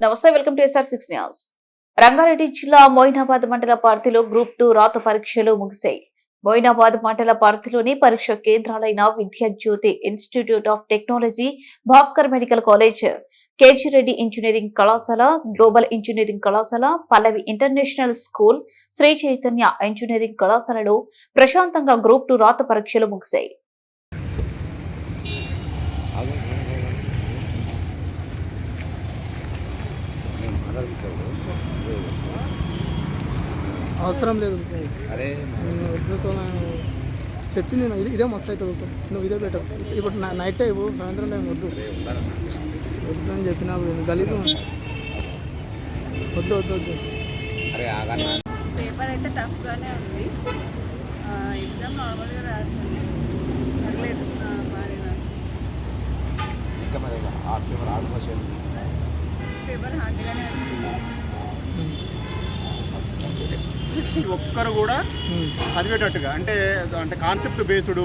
నమస్తే, welcome to SR6 news. Rangareddy జిల్లా మోయినాబాద్ మండల పరిధిలో గ్రూప్ 2 రాత పరీక్షలు ముగిశాయి. మోయినాబాద్ మండల పరిధిలోని పరీక్ష కేంద్రాలైన Vidya Jyothi institute of technology, Bhaskar medical college, KG Reddy engineering కళాశాల, గ్లోబల్ ఇంజనీరింగ్ కళాశాల, Pallavi international school, Sri Chaitanya engineering కళాశాలలో ప్రశాంతంగా గ్రూప్ 2 రాత పరీక్షలు ముగిశాయి. అవసరం లేదు. అరే చెప్పింది ఇదే మస్తు అవుతుంది, నువ్వు ఇదే బెటర్. ఇప్పుడు నైట్ టైం సాయంత్రం టైం వద్దు వద్దు అని చెప్పినా గలీజు వద్దు వద్దు వద్దు. పేపర్ అయితే టఫ్గానే ఉంది. ఎగ్జామ్ నార్మల్గా రాసింది, పర్లేదు, బాగానే రాసింది. పేపర్ హార్డ్గానే వచ్చింది. ఒక్కరు కూడా చదివేటట్టుగా అంటే కాన్సెప్ట్ బేస్డ్,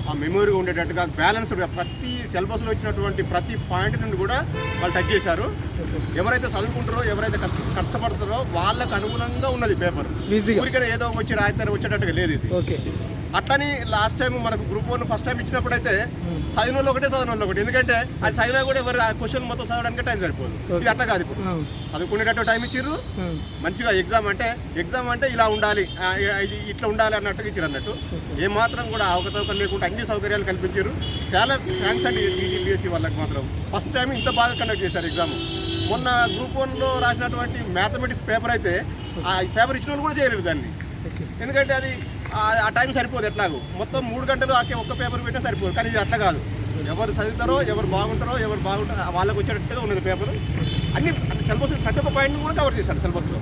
ఆ మెమొరీగా ఉండేటట్టుగా బ్యాలెన్స్డ్గా ప్రతి సిలబస్లో వచ్చినటువంటి ప్రతి పాయింట్ నుండి కూడా వాళ్ళు టచ్ చేశారు. ఎవరైతే చదువుకుంటారో, ఎవరైతే కష్టపడతారో వాళ్ళకు అనుగుణంగా ఉన్నది పేపర్. ఊరికైనా ఏదో వచ్చి రాయితారు వచ్చేటట్టుగా లేదు ఇది. అట్లని లాస్ట్ టైం మనకు గ్రూప్ 1 ఫస్ట్ టైం ఇచ్చినప్పుడు అయితే చదివిన వాళ్ళు ఒకటే, చదివిన వాళ్ళు ఒకటి. ఎందుకంటే అది చదివినా కూడా ఎవరు క్వశ్చన్ మొత్తం చదవడానికి టైం సరిపోదు. ఇది అట్లా కాదు, ఇప్పుడు చదువుకునేటట్టు టైం ఇచ్చిర్రు. మంచిగా ఎగ్జామ్ అంటే ఇలా ఉండాలి, ఇది ఇట్లా ఉండాలి అన్నట్టుగా ఇచ్చారు. అన్నట్టు ఏమాత్రం కూడా అవకతవకలు లేకుండా అన్ని సౌకర్యాలు కల్పించారు. చాలా థ్యాంక్స్ అండి TGPSC వాళ్ళకి. మాత్రం ఫస్ట్ టైం ఇంత బాగా కండక్ట్ చేశారు ఎగ్జామ్. మొన్న గ్రూప్ 1లో రాసినటువంటి మ్యాథమెటిక్స్ పేపర్ అయితే ఆ పేపర్ ఇచ్చిన వాళ్ళు కూడా చేయలేదు దాన్ని. ఎందుకంటే అది ఆ టైం సరిపోదు. ఎట్లాగో మొత్తం 3 గంటలు ఒక్క పేపర్ పెట్టినా సరిపోదు. కానీ ఇది అట్లా కాదు, ఎవరు చదువుతారో, ఎవరు బాగుంటారో వాళ్ళకు వచ్చేటట్టుగా ఉన్నది పేపర్. అన్ని సిలబస్ ప్రతి ఒక్క పాయింట్ కూడా కవర్ చేశారు సిలబస్లో.